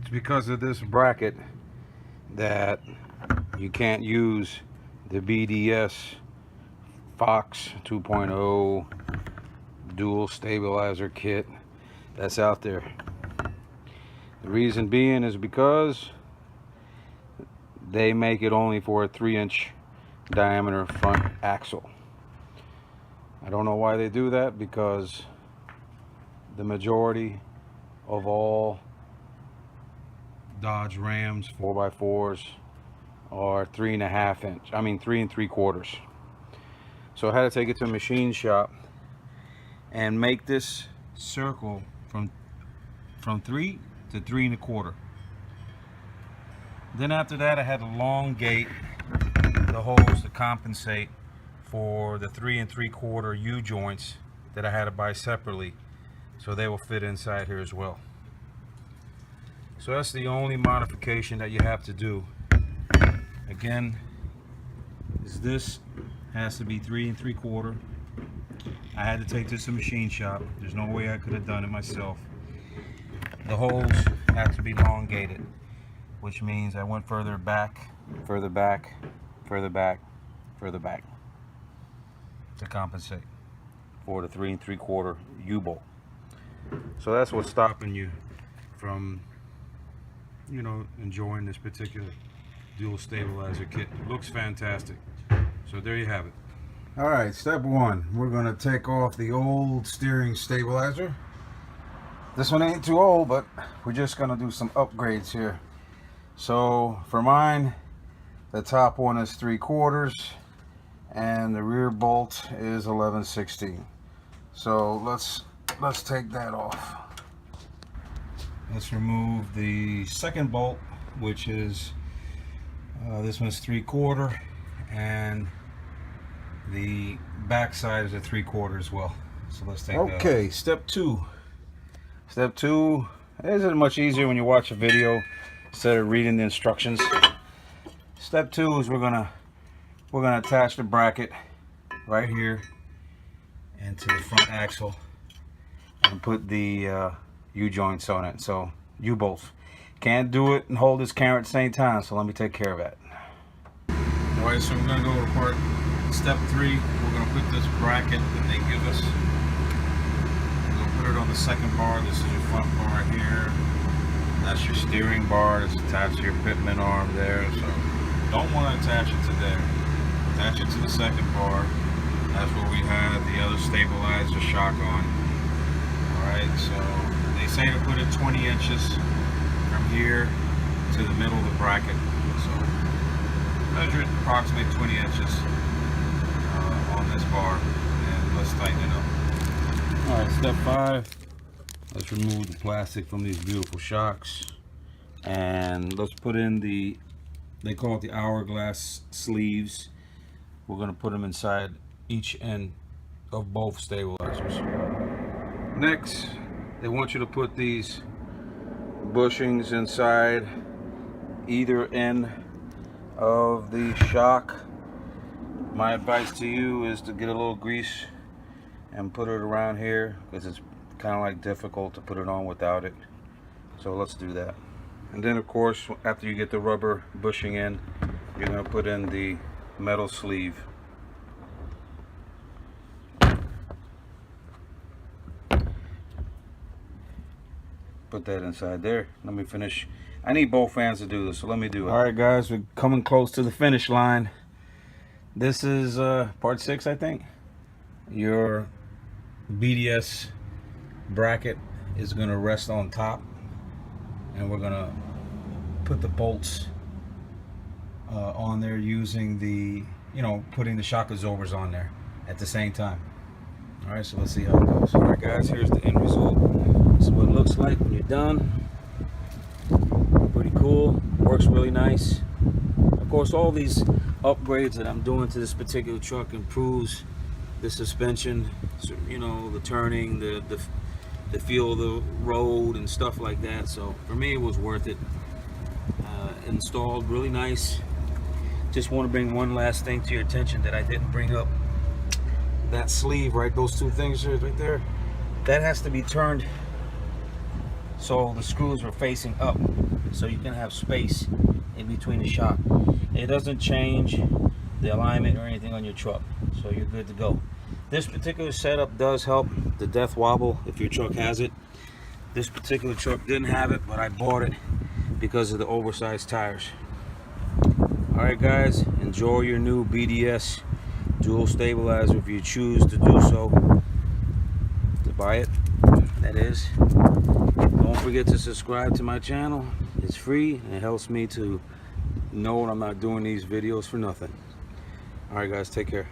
It's because of this bracket that you can't use the BDS Fox 2.0 Dual Stabilizer kit that's out there. The reason being is because they make it only for a 3-inch diameter front axle. I don't know why they do that, because the majority of all Dodge Rams 4x4s are 3.5 inch. I mean 3 3/4. So I had to take it to a machine shop and make this circle from 3 to 3 1/4. Then after that, I had to elongate the holes to compensate for the 3 3/4 U joints that I had to buy separately, so they will fit inside here as well. So that's the only modification that you have to do. Again, is this has to be 3 3/4. I had to take this to a machine shop. There's no way I could have done it myself. The holes have to be elongated, which means I went further back, further back, further back, further back to compensate for the 3 3/4 U-bolt. So that's what's stopping you from, you know, enjoying this particular dual stabilizer kit. It looks fantastic. So there you have it. All right, step one, we're going to take off the old steering stabilizer. This one ain't too old, but we're just going to do some upgrades here. So for mine, the top one is 3/4 and the rear bolt is 11/16. So let's take that off. Let's remove the second bolt, which is this one's 3/4, and the back side is a 3/4 as well. So let's take that off. Okay, step two. Step two isn't much easier when you watch a video instead of reading the instructions. Step two is we're gonna attach the bracket right here into the front axle and put the U joints on it. So U-bolts. Can't do it and hold this camera at the same time, so let me take care of that. Alright, so we're gonna go to part step 3. We're gonna put this bracket that they give us. We're gonna put it on the second bar. This is your front bar here. That's your steering bar. It's attached to your pitman arm there. So don't want to attach it to there. Attach it to the second bar. That's where we had the other stabilizer shock on. Alright, so they say to put it 20 inches from here to the middle of the bracket. So measure it approximately 20 inches on this bar, and let's tighten it up. Alright, step 5. Let's remove the plastic from these beautiful shocks, and let's put in the, they call it the hourglass sleeves. We're going to put them inside each end of both stabilizers. Next, they want you to put these bushings inside either end of the shock. My advice to you is to get a little grease and put it around here, because it's kind of like difficult to put it on without it. So let's do that. And then of course, after you get the rubber bushing in, you're going to put in the metal sleeve. Put that inside there. Let me finish. I need both hands to do this, so let me do it. Alright guys, we're coming close to the finish line. This is part 6, I think. Your BDS bracket is going to rest on top, and we're going to put the bolts on there using the, you know, putting the shock absorbers on there at the same time. Alright, so let's see how it goes. Alright guys, here's the end result. This is what it looks like when you're done. Pretty cool, works really nice. Of course, all these upgrades that I'm doing to this particular truck improves the suspension, you know, the turning, the feel of the road and stuff like that. So for me, it was worth it. Installed really nice. Just want to bring one last thing to your attention that I didn't bring up. That sleeve, right, those two things right there, that has to be turned so the screws are facing up. so you can have space in between the shock. It doesn't change the alignment or anything on your truck, so you're good to go. This particular setup does help the death wobble if your truck has it. This particular truck didn't have it, but I bought it because of the oversized tires. Alright guys, enjoy your new BDS dual stabilizer if you choose to do so, to buy it, that is. Don't forget to subscribe to my channel. It's free and it helps me to know I'm not doing these videos for nothing. Alright guys, take care.